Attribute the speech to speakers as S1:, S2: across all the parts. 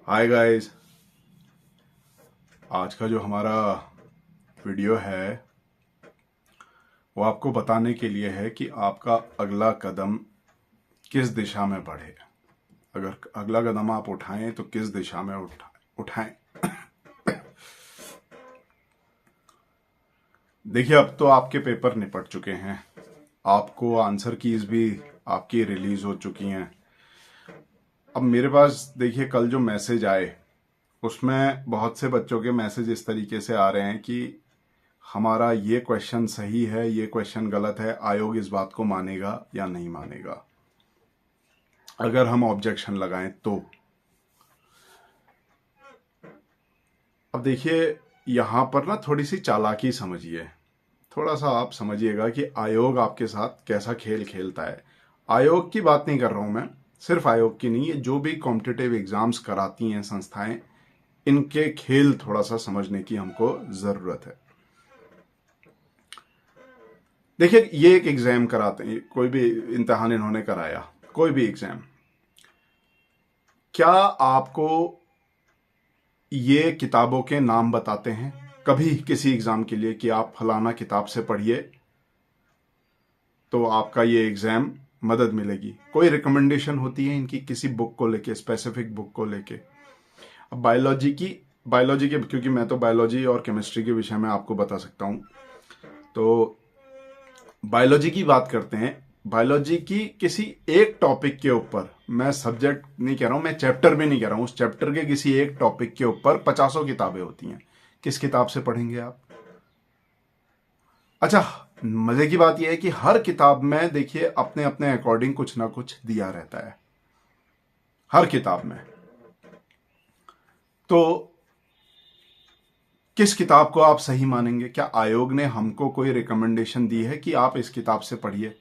S1: Hi guys. आज का जो हमारा वीडियो है वो आपको बताने के लिए है कि आपका अगला कदम किस दिशा में बढ़े। अगर अगला कदम आप उठाएं तो किस दिशा में उठाएं। देखिए, अब तो आपके पेपर निपट चुके हैं, आपको आंसर कीज भी आपकी रिलीज हो चुकी हैं। अब मेरे पास देखिए, कल जो मैसेज आए उसमें बहुत से बच्चों के मैसेज इस तरीके से आ रहे हैं कि हमारा ये क्वेश्चन सही है, ये क्वेश्चन गलत है, आयोग इस बात को मानेगा या नहीं मानेगा अगर हम ऑब्जेक्शन लगाएं तो। अब देखिए, यहां पर ना थोड़ी सी चालाकी समझिए, थोड़ा सा आप समझिएगा कि आयोग आपके साथ कैसा खेल खेलता है। आयोग की बात नहीं कर रहा हूं मैं, सिर्फ आयोग की नहीं, जो भी कॉम्पिटिटिव एग्जाम्स कराती हैं संस्थाएं, इनके खेल थोड़ा सा समझने की हमको जरूरत है। देखिए, ये एक एग्जाम कराते हैं, कोई भी इम्तिहान इन्होंने कराया, कोई भी एग्जाम, क्या आपको ये किताबों के नाम बताते हैं कभी किसी एग्जाम के लिए कि आप फलाना किताब से पढ़िए तो आपका ये एग्जाम मदद मिलेगी? कोई रिकमेंडेशन होती है इनकी किसी बुक को लेके, स्पेसिफिक बुक को लेके? अब बायोलॉजी के, क्योंकि मैं तो बायोलॉजी और केमिस्ट्री के विषय में आपको बता सकता हूं, तो बायोलॉजी की बात करते हैं। बायोलॉजी की किसी एक टॉपिक के ऊपर, मैं सब्जेक्ट नहीं कह रहा हूं, मैं चैप्टर भी नहीं कह रहा हूं, उस चैप्टर के किसी एक टॉपिक के ऊपर 50 किताबें होती हैं। किस किताब से पढ़ेंगे आप? अच्छा, मजे की बात यह है कि हर किताब में देखिए अपने अपने अकॉर्डिंग कुछ ना कुछ दिया रहता है, हर किताब में। तो किस किताब को आप सही मानेंगे? क्या आयोग ने हमको कोई रिकमेंडेशन दी है कि आप इस किताब से पढ़िए,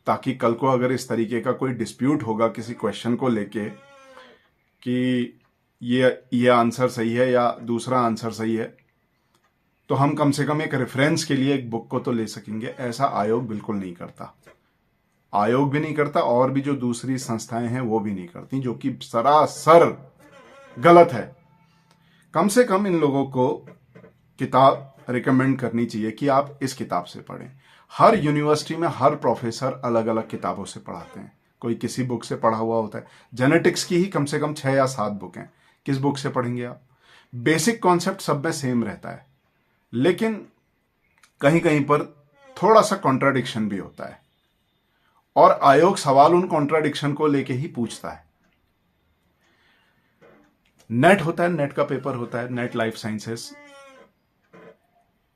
S1: ताकि कल को अगर इस तरीके का कोई डिस्प्यूट होगा किसी क्वेश्चन को लेके कि ये आंसर सही है या दूसरा आंसर सही है, तो हम कम से कम एक रेफरेंस के लिए एक बुक को तो ले सकेंगे? ऐसा आयोग बिल्कुल नहीं करता। आयोग भी नहीं करता और भी जो दूसरी संस्थाएं हैं वो भी नहीं करती, जो कि सरासर गलत है। कम से कम इन लोगों को किताब रिकमेंड करनी चाहिए कि आप इस किताब से पढ़ें। हर यूनिवर्सिटी में हर प्रोफेसर अलग अलग किताबों से पढ़ाते हैं, कोई किसी बुक से पढ़ा हुआ होता है। जेनेटिक्स की ही कम से कम 6 या 7 बुक हैं, किस बुक से पढ़ेंगे आप? बेसिक कॉन्सेप्ट सब में सेम रहता है, लेकिन कहीं कहीं पर थोड़ा सा कॉन्ट्राडिक्शन भी होता है, और आयोग सवाल उन कॉन्ट्राडिक्शन को लेके ही पूछता है। नेट होता है, नेट का पेपर होता है, नेट लाइफ साइंसेस,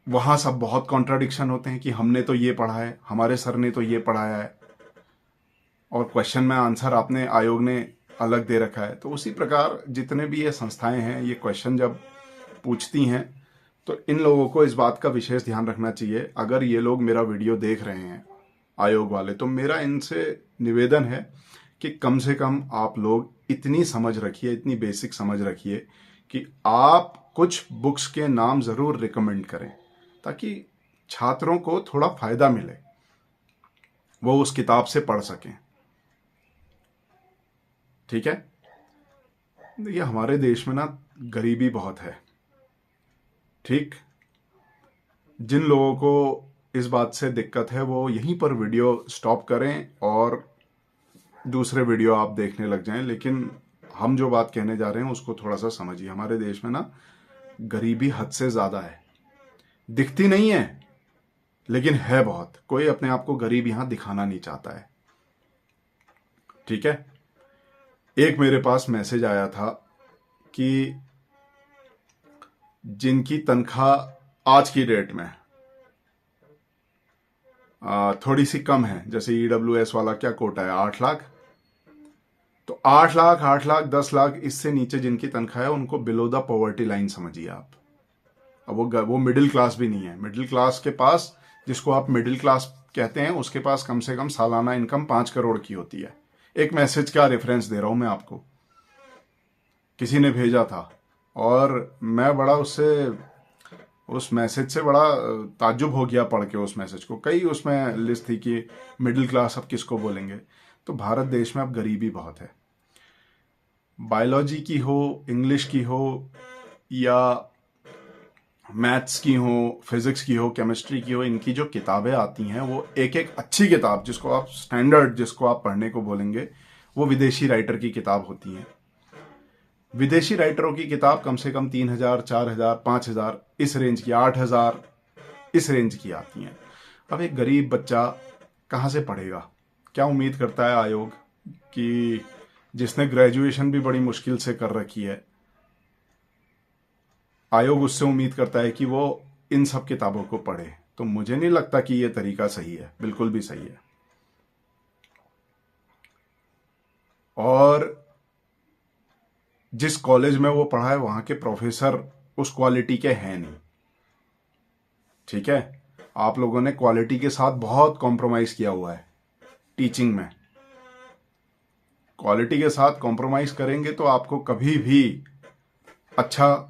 S1: वहां सब बहुत कॉन्ट्राडिक्शन होते हैं कि हमने तो ये पढ़ा है, हमारे सर ने तो ये पढ़ाया है, और क्वेश्चन में आंसर आपने, आयोग ने अलग दे रखा है। तो उसी प्रकार जितने भी ये संस्थाएं हैं, ये क्वेश्चन जब पूछती हैं तो इन लोगों को इस बात का विशेष ध्यान रखना चाहिए। अगर ये लोग मेरा वीडियो देख रहे हैं, आयोग वाले, तो मेरा इनसे निवेदन है कि कम से कम आप लोग इतनी समझ रखिए, इतनी बेसिक समझ रखिए कि आप कुछ बुक्स के नाम जरूर रिकमेंड करें, ताकि छात्रों को थोड़ा फायदा मिले, वो उस किताब से पढ़ सकें। ठीक है? देखिए, हमारे देश में ना गरीबी बहुत है। ठीक, जिन लोगों को इस बात से दिक्कत है वो यहीं पर वीडियो स्टॉप करें और दूसरे वीडियो आप देखने लग जाएं, लेकिन हम जो बात कहने जा रहे हैं उसको थोड़ा सा समझिए। हमारे देश में ना गरीबी हद से ज्यादा है, दिखती नहीं है लेकिन है बहुत। कोई अपने आप को गरीब यहां दिखाना नहीं चाहता है। ठीक है? एक मेरे पास मैसेज आया था कि जिनकी तनख्वाह आज की डेट में थोड़ी सी कम है, जैसे ईडब्ल्यूएस वाला क्या कोटा है, 8 लाख, तो 8 लाख, 8 लाख, 10 लाख, इससे नीचे जिनकी तनख्वाह है उनको बिलो द पॉवर्टी लाइन समझिए आप। अब वो मिडिल क्लास भी नहीं है। मिडिल क्लास के पास, जिसको आप मिडिल क्लास कहते हैं, उसके पास कम से कम सालाना इनकम 5 करोड़ की होती है। एक मैसेज का रेफरेंस दे रहा हूं मैं आपको, किसी ने भेजा था, और मैं बड़ा उस मैसेज से बड़ा ताज्जुब हो गया पढ़ के उस मैसेज को। कई उसमें लिस्ट थी कि मिडिल क्लास अब किसको बोलेंगे। तो भारत देश में अब गरीबी बहुत है। बायोलॉजी की हो, इंग्लिश की हो, या मैथ्स की हो, फिजिक्स की हो, केमिस्ट्री की हो, इनकी जो किताबें आती हैं वो एक एक अच्छी किताब, जिसको आप स्टैंडर्ड, जिसको आप पढ़ने को बोलेंगे, वो विदेशी राइटर की किताब होती हैं। विदेशी राइटरों की किताब कम से कम 3,000, 4,000, 5,000 इस रेंज की, 8,000 इस रेंज की आती हैं। अब एक गरीब बच्चा कहाँ से पढ़ेगा? क्या उम्मीद करता है आयोग कि जिसने ग्रेजुएशन भी बड़ी मुश्किल से कर रखी है, आयोग उससे उम्मीद करता है कि वो इन सब किताबों को पढ़े? तो मुझे नहीं लगता कि ये तरीका सही है, बिल्कुल भी सही है। और जिस कॉलेज में वो पढ़ा है वहां के प्रोफेसर उस क्वालिटी के हैं नहीं, ठीक है? आप लोगों ने क्वालिटी के साथ बहुत कॉम्प्रोमाइज किया हुआ है टीचिंग में। क्वालिटी के साथ कॉम्प्रोमाइज करेंगे तो आपको कभी भी अच्छा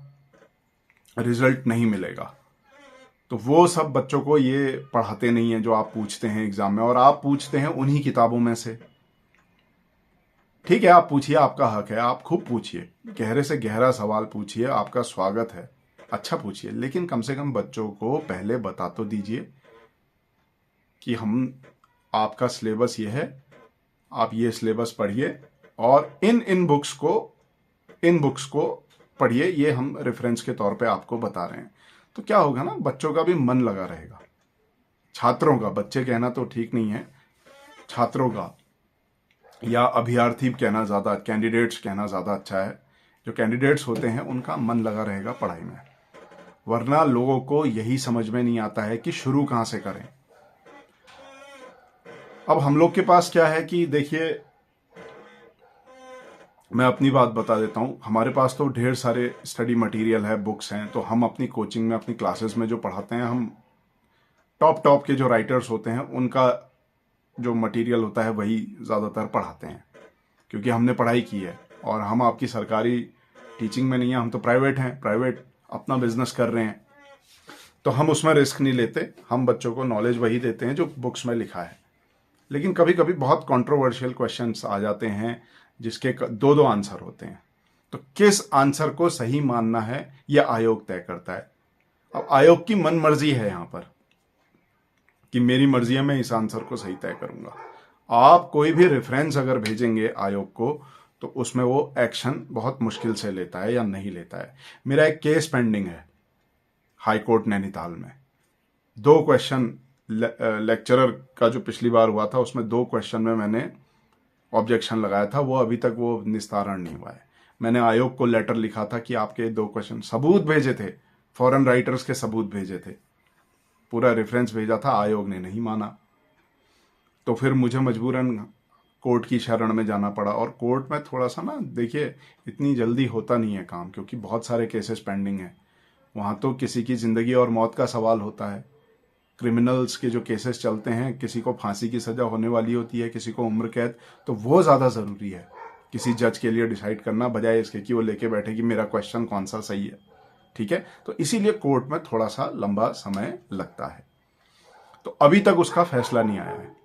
S1: रिजल्ट नहीं मिलेगा। तो वो सब बच्चों को ये पढ़ाते नहीं है जो आप पूछते हैं एग्जाम में, और आप पूछते हैं उन्हीं किताबों में से। ठीक है, आप पूछिए, आपका हक है, आप खूब पूछिए, गहरे से गहरा सवाल पूछिए, आपका स्वागत है, अच्छा पूछिए, लेकिन कम से कम बच्चों को पहले बता तो दीजिए कि हम, आपका सिलेबस ये है, आप ये सिलेबस पढ़िए और इन बुक्स को पढ़िए, ये हम रेफरेंस के तौर पे आपको बता रहे हैं। तो क्या होगा ना, बच्चों का भी मन लगा रहेगा, छात्रों का, बच्चे कहना तो ठीक नहीं है, छात्रों का, या अभ्यर्थी कहना ज्यादा, कैंडिडेट्स कहना ज्यादा अच्छा है। जो कैंडिडेट्स होते हैं उनका मन लगा रहेगा पढ़ाई में, वरना लोगों को यही समझ में नहीं आता है कि शुरू कहां से करें। अब हम लोग के पास क्या है कि देखिए, मैं अपनी बात बता देता हूं, हमारे पास तो ढेर सारे स्टडी मटेरियल है, बुक्स हैं, तो हम अपनी कोचिंग में, अपनी क्लासेस में जो पढ़ाते हैं, हम टॉप के जो राइटर्स होते हैं उनका जो मटेरियल होता है वही ज़्यादातर पढ़ाते हैं, क्योंकि हमने पढ़ाई की है। और हम आपकी सरकारी टीचिंग में नहीं है, हम तो प्राइवेट हैं, प्राइवेट अपना बिजनेस कर रहे हैं, तो हम उसमें रिस्क नहीं लेते, हम बच्चों को नॉलेज वही देते हैं जो बुक्स में लिखा है। लेकिन कभी कभी बहुत कंट्रोवर्शियल क्वेश्चंस आ जाते हैं जिसके दो दो आंसर होते हैं, तो किस आंसर को सही मानना है यह आयोग तय करता है। अब आयोग की मन मर्जी है यहां पर कि मेरी मर्जी है, मैं इस आंसर को सही तय करूंगा। आप कोई भी रेफरेंस अगर भेजेंगे आयोग को तो उसमें वो एक्शन बहुत मुश्किल से लेता है या नहीं लेता है। मेरा एक केस पेंडिंग है हाई कोर्ट नैनीताल में, 2 क्वेश्चन लेक्चरर का जो पिछली बार हुआ था उसमें 2 क्वेश्चन में मैंने ऑब्जेक्शन लगाया था, वो अभी तक वो निस्तारण नहीं हुआ है। मैंने आयोग को लेटर लिखा था कि आपके 2 क्वेश्चन, सबूत भेजे थे, फॉरेन राइटर्स के सबूत भेजे थे, पूरा रेफरेंस भेजा था, आयोग ने नहीं माना। तो फिर मुझे मजबूरन कोर्ट की शरण में जाना पड़ा। और कोर्ट में थोड़ा सा ना, देखिए, इतनी जल्दी होता नहीं है काम, क्योंकि बहुत सारे केसेस पेंडिंग हैं वहाँ। तो किसी की ज़िंदगी और मौत का सवाल होता है। क्रिमिनल्स के जो केसेस चलते हैं, किसी को फांसी की सज़ा होने वाली होती है, किसी को उम्र कैद, तो वो ज़्यादा ज़रूरी है किसी जज के लिए डिसाइड करना, बजाय इसके कि वो लेके बैठे कि मेरा क्वेश्चन कौन सा सही है। ठीक है, तो इसीलिए कोर्ट में थोड़ा सा लंबा समय लगता है। तो अभी तक उसका फैसला नहीं आया है।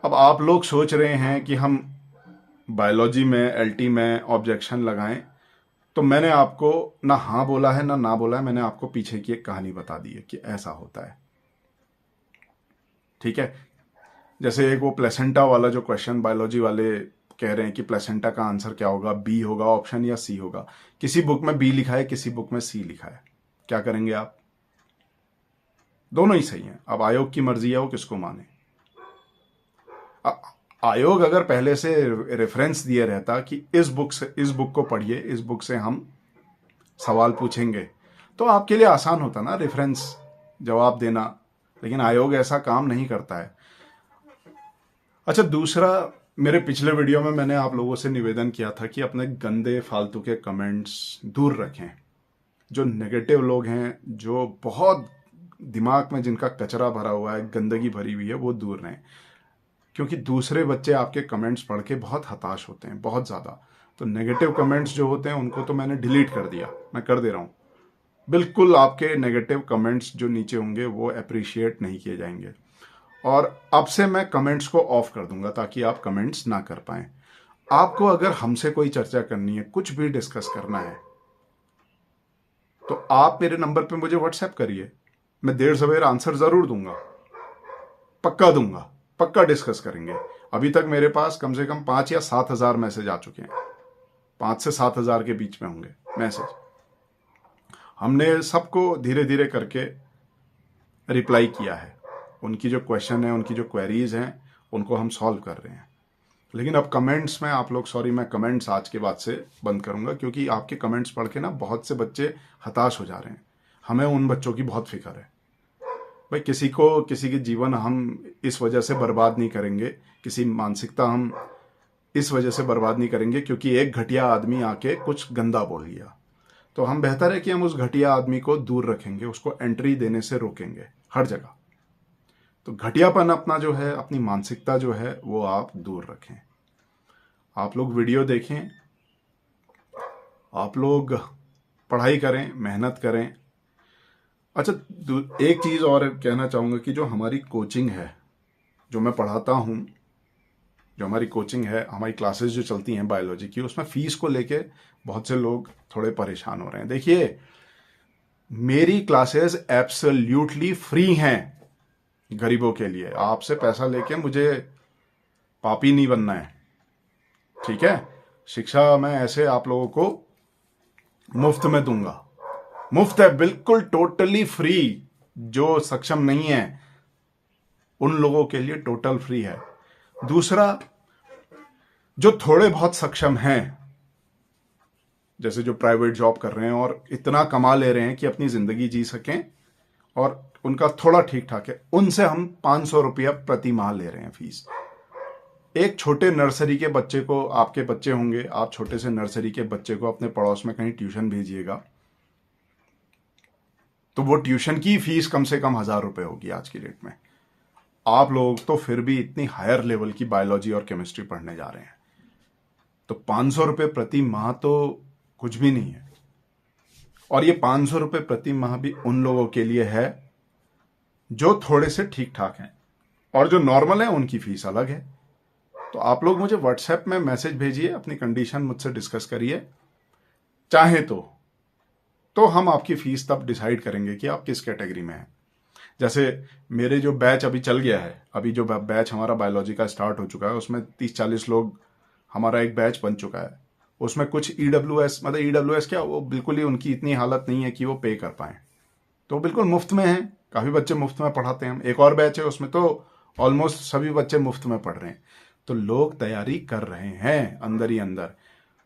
S1: अब आप लोग सोच रहे हैं कि हम बायोलॉजी में, एलटी में ऑब्जेक्शन लगाएं, तो मैंने आपको ना हाँ बोला है ना बोला है, मैंने आपको पीछे की एक कहानी बता दी है कि ऐसा होता है। ठीक है, जैसे एक वो प्लेसेंटा वाला जो क्वेश्चन बायोलॉजी वाले कह रहे हैं कि प्लेसेंटा का आंसर क्या होगा, बी होगा ऑप्शन या सी होगा। किसी बुक में बी लिखा है, किसी बुक में सी लिखा है, क्या करेंगे आप? दोनों ही सही हैं। अब आयोग की मर्जी है वो किसको माने। आयोग अगर पहले से रेफरेंस दिए रहता कि इस बुक को पढ़िए, इस बुक से हम सवाल पूछेंगे, तो आपके लिए आसान होता ना रेफरेंस जवाब देना। लेकिन आयोग ऐसा काम नहीं करता है। अच्छा, दूसरा, मेरे पिछले वीडियो में मैंने आप लोगों से निवेदन किया था कि अपने गंदे फालतू के कमेंट्स दूर रखें। जो नेगेटिव लोग हैं, जो बहुत दिमाग में जिनका कचरा भरा हुआ है, गंदगी भरी हुई है, वो दूर रहें। क्योंकि दूसरे बच्चे आपके कमेंट्स पढ़ के बहुत हताश होते हैं, बहुत ज़्यादा। तो नेगेटिव कमेंट्स जो होते हैं उनको तो मैंने डिलीट कर दिया, मैं कर दे रहा हूँ। बिल्कुल आपके नेगेटिव कमेंट्स जो नीचे होंगे वो अप्रिशिएट नहीं किए जाएंगे। और अब से मैं कमेंट्स को ऑफ कर दूंगा ताकि आप कमेंट्स ना कर पाएं। आपको अगर हमसे कोई चर्चा करनी है, कुछ भी डिस्कस करना है, तो आप मेरे नंबर पे मुझे व्हाट्सएप करिए। मैं देर सवेर आंसर जरूर दूंगा, पक्का दूंगा, पक्का डिस्कस करेंगे। अभी तक मेरे पास कम से कम 5 या 7 हजार मैसेज आ चुके हैं, 5 से 7 हजार के बीच में होंगे मैसेज। हमने सबको धीरे धीरे करके रिप्लाई किया है। उनकी जो क्वेश्चन है, उनकी जो क्वेरीज हैं, उनको हम सॉल्व कर रहे हैं। लेकिन अब कमेंट्स में आप लोग, सॉरी, मैं कमेंट्स आज के बाद से बंद करूंगा, क्योंकि आपके कमेंट्स पढ़ के ना बहुत से बच्चे हताश हो जा रहे हैं। हमें उन बच्चों की बहुत फिक्र है। भाई, किसी के जीवन हम इस वजह से बर्बाद नहीं करेंगे, किसी मानसिकता हम इस वजह से बर्बाद नहीं करेंगे क्योंकि एक घटिया आदमी आके कुछ गंदा बोल गया। तो हम बेहतर है कि हम उस घटिया आदमी को दूर रखेंगे, उसको एंट्री देने से रोकेंगे हर जगह। तो घटियापन अपना जो है, अपनी मानसिकता जो है, वो आप दूर रखें। आप लोग वीडियो देखें, आप लोग पढ़ाई करें, मेहनत करें। अच्छा, एक चीज और कहना चाहूंगा कि जो हमारी कोचिंग है, जो मैं पढ़ाता हूं, जो हमारी कोचिंग है, हमारी क्लासेस जो चलती हैं बायोलॉजी की, उसमें फीस को लेके बहुत से लोग थोड़े परेशान हो रहे हैं। देखिए, मेरी क्लासेस एब्सोल्यूटली फ्री हैं गरीबों के लिए। आपसे पैसा लेके मुझे पापी नहीं बनना है, ठीक है? शिक्षा मैं ऐसे आप लोगों को मुफ्त में दूंगा, मुफ्त है, बिल्कुल टोटली फ्री। जो सक्षम नहीं है उन लोगों के लिए टोटल फ्री है। दूसरा, जो थोड़े बहुत सक्षम हैं, जैसे जो प्राइवेट जॉब कर रहे हैं और इतना कमा ले रहे हैं कि अपनी जिंदगी जी सकें और उनका थोड़ा ठीक ठाक है, उनसे हम 500 रुपया प्रति माह ले रहे हैं फीस। एक छोटे नर्सरी के बच्चे को, आपके बच्चे होंगे, आप छोटे से नर्सरी के बच्चे को अपने पड़ोस में कहीं ट्यूशन भेजिएगा, तो वो ट्यूशन की फीस कम से कम 1000 रुपए होगी आज की डेट में। आप लोग तो फिर भी इतनी हायर लेवल की बायोलॉजी और केमिस्ट्री पढ़ने जा रहे हैं, तो 500 रुपए प्रति माह तो कुछ भी नहीं है। और ये 500 रुपए प्रति माह भी उन लोगों के लिए है जो थोड़े से ठीक ठाक हैं, और जो नॉर्मल है उनकी फीस अलग है। तो आप लोग मुझे व्हाट्सएप में मैसेज भेजिए, अपनी कंडीशन मुझसे डिस्कस करिए, चाहे तो हम आपकी फीस तब डिसाइड करेंगे कि आप किस कैटेगरी में हैं। जैसे मेरे जो बैच अभी चल गया है, अभी जो बैच हमारा बायोलॉजी का स्टार्ट हो चुका है, उसमें 30-40 लोग, हमारा एक बैच बन चुका है। उसमें कुछ ईडब्ल्यूएस, मतलब ईडब्ल्यूएस क्या, वो बिल्कुल ही उनकी इतनी हालत नहीं है कि वो पे कर पाए, तो बिल्कुल मुफ्त में है। काफ़ी बच्चे मुफ्त में पढ़ाते हैं हम। एक और बैच है, उसमें तो ऑलमोस्ट सभी बच्चे मुफ्त में पढ़ रहे हैं। तो लोग तैयारी कर रहे हैं अंदर ही अंदर।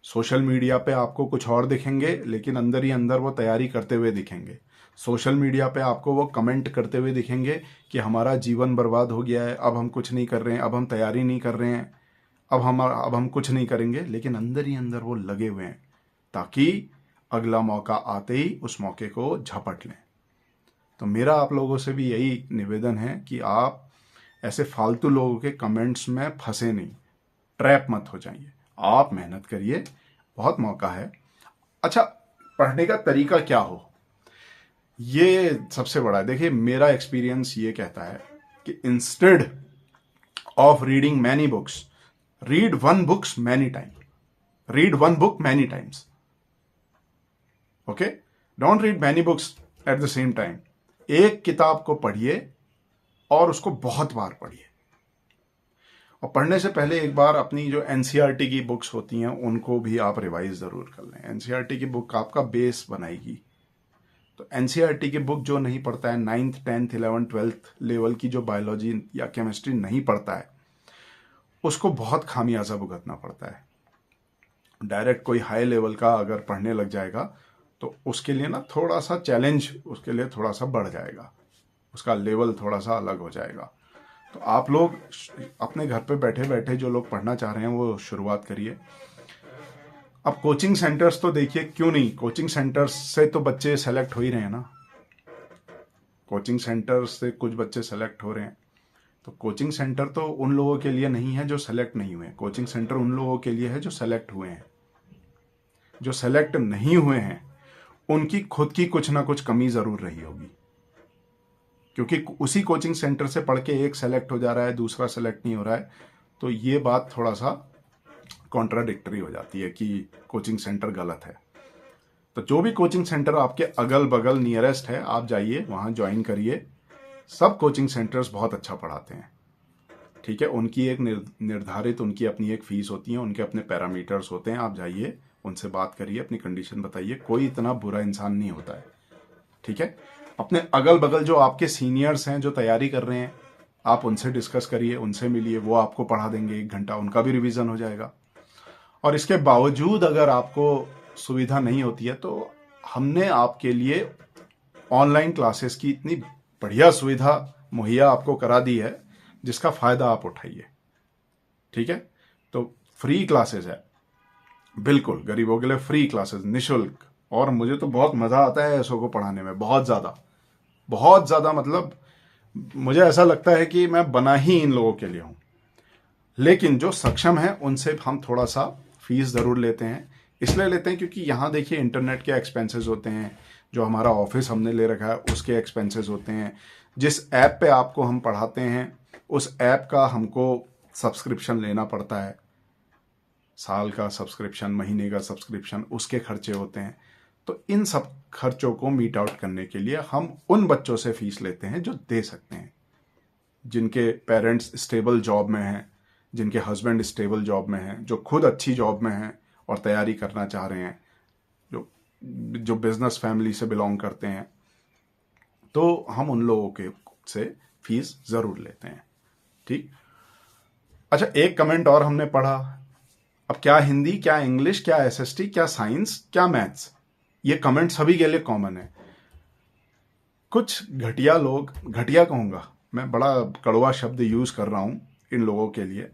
S1: सोशल मीडिया पे आपको कुछ और दिखेंगे, लेकिन अंदर ही अंदर वो तैयारी करते हुए दिखेंगे। सोशल मीडिया पे आपको वो कमेंट करते हुए दिखेंगे कि हमारा जीवन बर्बाद हो गया है, अब हम कुछ नहीं कर रहे हैं, अब हम तैयारी नहीं कर रहे हैं, अब हम कुछ नहीं करेंगे। लेकिन अंदर ही अंदर वो लगे हुए हैं, ताकि अगला मौका आते ही उस मौके को झपट लें। तो मेरा आप लोगों से भी यही निवेदन है कि आप ऐसे फालतू लोगों के कमेंट्स में फंसे नहीं, ट्रैप मत हो जाइए। आप मेहनत करिए, बहुत मौका है। अच्छा, पढ़ने का तरीका क्या हो, ये सबसे बड़ा है। देखिए, मेरा एक्सपीरियंस ये कहता है कि instead of reading many books, read one books many time, read one book many times. Okay, don't read many books at the same time. एक किताब को पढ़िए और उसको बहुत बार पढ़िए। और पढ़ने से पहले एक बार अपनी जो एनसीईआरटी की बुक्स होती हैं उनको भी आप रिवाइज जरूर कर लें। एनसीईआरटी की बुक आपका बेस बनाएगी। तो एनसीईआरटी की बुक जो नहीं पढ़ता है, 9th 10th 11th 12th level की जो बायोलॉजी या केमिस्ट्री नहीं पढ़ता है, उसको बहुत खामियाजा भुगतना पड़ता है। डायरेक्ट कोई हाई लेवल का अगर पढ़ने लग जाएगा तो उसके लिए ना थोड़ा सा चैलेंज, उसके लिए थोड़ा सा बढ़ जाएगा, उसका लेवल थोड़ा सा अलग हो जाएगा। तो आप लोग अपने घर पे बैठे बैठे जो लोग पढ़ना चाह रहे हैं वो शुरुआत करिए। अब कोचिंग सेंटर्स तो देखिए, क्यों नहीं, कोचिंग सेंटर्स से तो बच्चे सेलेक्ट हो ही रहे हैं ना। कोचिंग सेंटर्स से कुछ बच्चे सेलेक्ट हो रहे हैं। तो कोचिंग सेंटर तो उन लोगों के लिए नहीं है जो सेलेक्ट नहीं हुए, कोचिंग सेंटर उन लोगों के लिए है जो सेलेक्ट हुए हैं। जो सेलेक्ट नहीं हुए हैं उनकी खुद की कुछ ना कुछ कमी जरूर रही होगी, क्योंकि उसी कोचिंग सेंटर से पढ़ के एक सेलेक्ट हो जा रहा है, दूसरा सेलेक्ट नहीं हो रहा है। तो ये बात थोड़ा सा कॉन्ट्राडिक्टरी हो जाती है कि कोचिंग सेंटर गलत है। तो जो भी कोचिंग सेंटर आपके अगल बगल नियरेस्ट है, आप जाइए वहाँ ज्वाइन करिए। सब कोचिंग सेंटर्स बहुत अच्छा पढ़ाते हैं, ठीक है। उनकी एक निर्धारित उनकी अपनी एक फीस होती है, उनके अपने पैरामीटर्स होते हैं। आप जाइए, उनसे बात करिए, अपनी कंडीशन बताइए। कोई इतना बुरा इंसान नहीं होता है, ठीक है। अपने अगल बगल जो आपके सीनियर्स हैं जो तैयारी कर रहे हैं, आप उनसे डिस्कस करिए, उनसे मिलिए, वो आपको पढ़ा देंगे 1 घंटा, उनका भी रिवीजन हो जाएगा। और इसके बावजूद अगर आपको सुविधा नहीं होती है तो हमने आपके लिए ऑनलाइन क्लासेस की इतनी बढ़िया सुविधा मुहैया आपको करा दी है, जिसका फायदा आप उठाइए, ठीक है। तो फ्री क्लासेस है, बिल्कुल गरीबों के लिए फ्री क्लासेस, निशुल्क। और मुझे तो बहुत मजा आता है ऐसो को पढ़ाने में, बहुत ज्यादा। मतलब मुझे ऐसा लगता है कि मैं बना ही इन लोगों के लिए हूं। लेकिन जो सक्षम है उनसे हम थोड़ा सा फीस जरूर लेते हैं। इसलिए लेते हैं क्योंकि यहाँ देखिए इंटरनेट के एक्सपेंसेस होते हैं, जो हमारा ऑफिस हमने ले रखा है उसके एक्सपेंसेस होते हैं, जिस ऐप पे आपको हम पढ़ाते हैं उस ऐप का हमको सब्सक्रिप्शन लेना पड़ता है, साल का सब्सक्रिप्शन, महीने का सब्सक्रिप्शन, उसके खर्चे होते हैं। तो इन सब खर्चों को मीट आउट करने के लिए हम उन बच्चों से फीस लेते हैं जो दे सकते हैं, जिनके पेरेंट्स स्टेबल जॉब में हैं, जिनके हस्बैंड स्टेबल जॉब में हैं, जो खुद अच्छी जॉब में हैं और तैयारी करना चाह रहे हैं, जो जो बिजनेस फैमिली से बिलोंग करते हैं। तो हम उन लोगों के से फीस जरूर लेते हैं, ठीक। अच्छा, एक कमेंट और हमने पढ़ा, अब क्या हिंदी, क्या इंग्लिश, क्या एसएसटी, क्या साइंस, क्या मैथ्स, ये कमेंट सभी के लिए कॉमन है। कुछ घटिया लोग, घटिया कहूंगा मैं, बड़ा कड़वा शब्द यूज कर रहा हूं इन लोगों के लिए।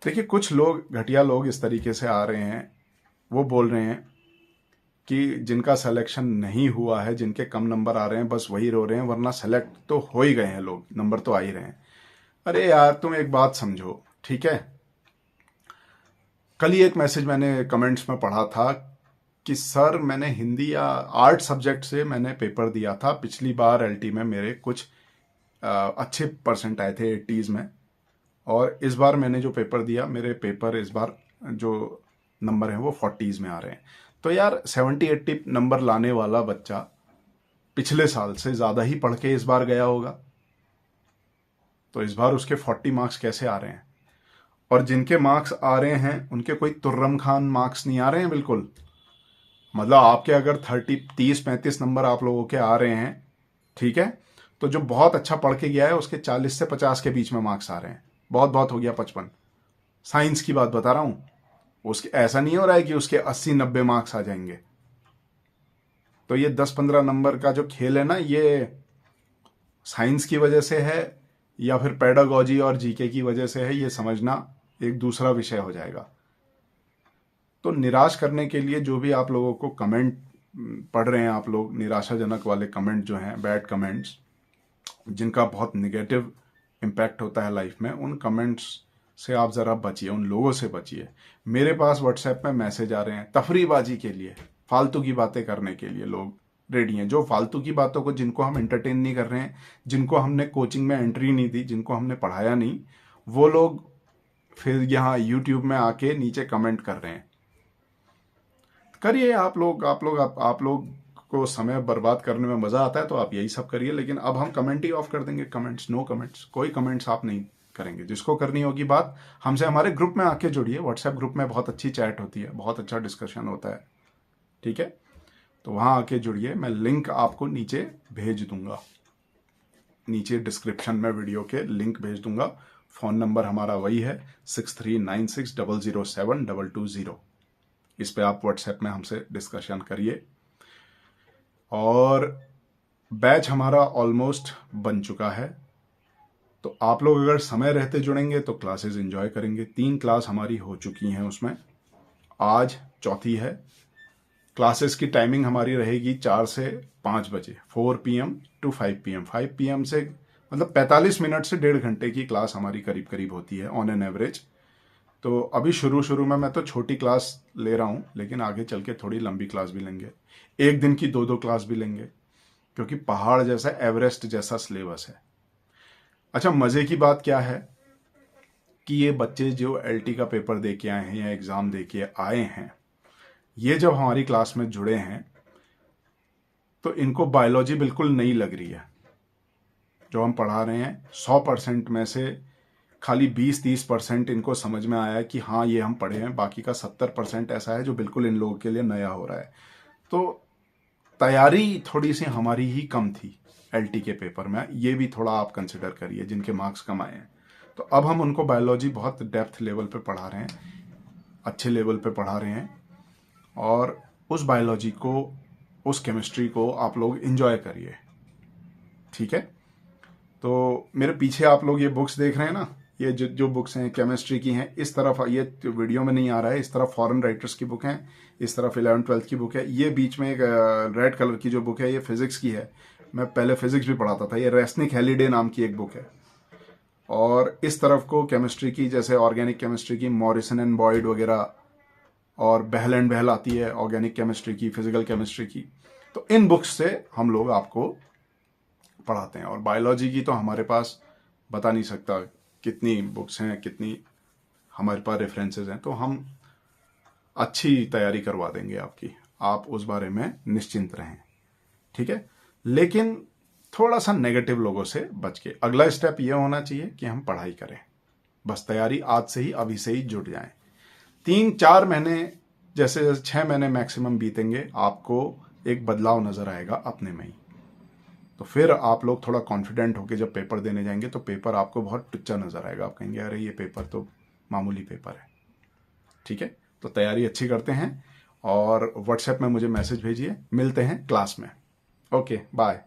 S1: देखिए, कुछ लोग, घटिया लोग इस तरीके से आ रहे हैं, वो बोल रहे हैं कि जिनका सिलेक्शन नहीं हुआ है, जिनके कम नंबर आ रहे हैं, बस वही रो रहे हैं, वरना सेलेक्ट तो हो ही गए हैं लोग, नंबर तो आ ही रहे हैं। अरे यार, तुम एक बात समझो, ठीक है। कल ही एक मैसेज मैंने कमेंट्स में पढ़ा था कि सर, मैंने हिंदी या आर्ट सब्जेक्ट से मैंने पेपर दिया था, पिछली बार एलटी में मेरे कुछ अच्छे परसेंट आए थे 80s में, और इस बार मैंने जो पेपर दिया, मेरे पेपर इस बार जो नंबर हैं वो 40s में आ रहे हैं। तो यार 70-80 नंबर लाने वाला बच्चा पिछले साल से ज्यादा ही पढ़ के इस बार गया होगा, तो इस बार उसके 40 मार्क्स कैसे आ रहे हैं? और जिनके मार्क्स आ रहे हैं उनके कोई तुर्रम खान मार्क्स नहीं आ रहे हैं, बिल्कुल। मतलब आपके अगर 30-35 नंबर आप लोगों के आ रहे हैं, ठीक है, तो जो बहुत अच्छा पढ़ के गया है उसके 40 से 50 के बीच में मार्क्स आ रहे हैं, बहुत बहुत हो गया 55। साइंस की बात बता रहा हूं, उसके ऐसा नहीं हो रहा है कि उसके 80-90 मार्क्स आ जाएंगे। तो ये 10-15 नंबर का जो खेल है ना, ये साइंस की वजह से है या फिर पेडागॉजी और जीके की वजह से है, ये समझना एक दूसरा विषय हो जाएगा। तो निराश करने के लिए जो भी आप लोगों को कमेंट पढ़ रहे हैं, आप लोग निराशाजनक वाले कमेंट जो हैं, बैड कमेंट्स, जिनका बहुत निगेटिव इम्पैक्ट होता है लाइफ में, उन कमेंट्स से आप ज़रा बचिए, उन लोगों से बचिए। मेरे पास व्हाट्सएप में मैसेज आ रहे हैं तफरीबाजी के लिए, फालतू की बातें करने के लिए लोग रेडी हैं, जो फालतू की बातों को, जिनको हम एंटरटेन नहीं कर रहे हैं, जिनको हमने कोचिंग में एंट्री नहीं दी, जिनको हमने पढ़ाया नहीं, वो लोग फिर यहाँ यूट्यूब में आके नीचे कमेंट कर रहे हैं। करिए आप लोग को समय बर्बाद करने में मजा आता है तो आप यही सब करिए, लेकिन अब हम कमेंट ही ऑफ कर देंगे। कमेंट्स, नो कमेंट्स, कोई कमेंट्स आप नहीं करेंगे। जिसको करनी होगी बात, हमसे हमारे ग्रुप में आके जुड़िए। व्हाट्सएप ग्रुप में बहुत अच्छी चैट होती है, बहुत अच्छा डिस्कशन होता है, ठीक है। तो वहां आके जुड़िए, मैं लिंक आपको नीचे भेज दूंगा, नीचे डिस्क्रिप्शन में वीडियो के लिंक भेज दूंगा। फोन नंबर हमारा वही है 6396007220। इस पे आप व्हाट्सएप में हमसे डिस्कशन करिए। और बैच हमारा ऑलमोस्ट बन चुका है, तो आप लोग अगर समय रहते जुड़ेंगे तो क्लासेस एंजॉय करेंगे। 3 क्लास हमारी हो चुकी हैं, उसमें आज चौथी है। क्लासेस की टाइमिंग हमारी रहेगी 4 से 5 बजे, 4 PM to 5 PM। 5 PM से मतलब 45 मिनट से 1.5 घंटे की क्लास हमारी करीब करीब होती है ऑन एन एवरेज। तो अभी शुरू में मैं तो छोटी क्लास ले रहा हूँ, लेकिन आगे चल के थोड़ी लंबी क्लास भी लेंगे, एक दिन की 2-2 क्लास भी लेंगे, क्योंकि पहाड़ जैसा, एवरेस्ट जैसा सिलेबस है। अच्छा, मजे की बात क्या है कि ये बच्चे जो एलटी का पेपर दे के आए हैं या एग्ज़ाम दे के आए हैं, ये जब हमारी क्लास में जुड़े हैं तो इनको बायोलॉजी बिल्कुल नई लग रही है। जो हम पढ़ा रहे हैं 100% में से खाली 20-30% इनको समझ में आया है कि हाँ ये हम पढ़े हैं, बाकी का 70% ऐसा है जो बिल्कुल इन लोगों के लिए नया हो रहा है। तो तैयारी थोड़ी सी हमारी ही कम थी एलटी के पेपर में, ये भी थोड़ा आप कंसिडर करिए जिनके मार्क्स कम आए हैं। तो अब हम उनको बायोलॉजी बहुत डेप्थ लेवल पे पढ़ा रहे हैं, अच्छे लेवल पे पढ़ा रहे हैं, और उस बायोलॉजी को, उस केमिस्ट्री को आप लोग एंजॉय करिए, ठीक है। तो मेरे पीछे आप लोग ये बुक्स देख रहे हैं ना, ये जो बुक्स हैं केमिस्ट्री की हैं, इस तरफ ये वीडियो में नहीं आ रहा है, इस तरफ फॉरेन राइटर्स की बुक है, इस तरफ 11th-12th की बुक है, ये बीच में एक रेड कलर की जो बुक है ये फिजिक्स की है। मैं पहले फिजिक्स भी पढ़ाता था, ये रेस्निक हेलिडे नाम की एक बुक है। और इस तरफ को केमिस्ट्री की, जैसे ऑर्गेनिक केमिस्ट्री की मॉरिसन एंड बॉयड वगैरह, और बहल एंड बहल आती है ऑर्गेनिक केमिस्ट्री की, फिजिकल केमिस्ट्री की। तो इन बुक्स से हम लोग आपको पढ़ाते हैं। और बायोलॉजी की तो हमारे पास बता नहीं सकता कितनी बुक्स हैं, कितनी हमारे पास रेफरेंसेस हैं, तो हम अच्छी तैयारी करवा देंगे आपकी, आप उस बारे में निश्चिंत रहें, ठीक है। लेकिन थोड़ा सा नेगेटिव लोगों से बच के, अगला स्टेप ये होना चाहिए कि हम पढ़ाई करें, बस तैयारी आज से ही, अभी से ही जुट जाएं। 3-4 महीने, जैसे 6 महीने मैक्सिमम बीतेंगे, आपको एक बदलाव नजर आएगा अपने में ही। तो फिर आप लोग थोड़ा कॉन्फिडेंट होकर जब पेपर देने जाएंगे तो पेपर आपको बहुत टुच्चा नजर आएगा, आप कहेंगे अरे ये पेपर तो मामूली पेपर है, ठीक है। तो तैयारी अच्छी करते हैं और व्हाट्सएप में मुझे मैसेज भेजिए, मिलते हैं क्लास में। Okay, bye.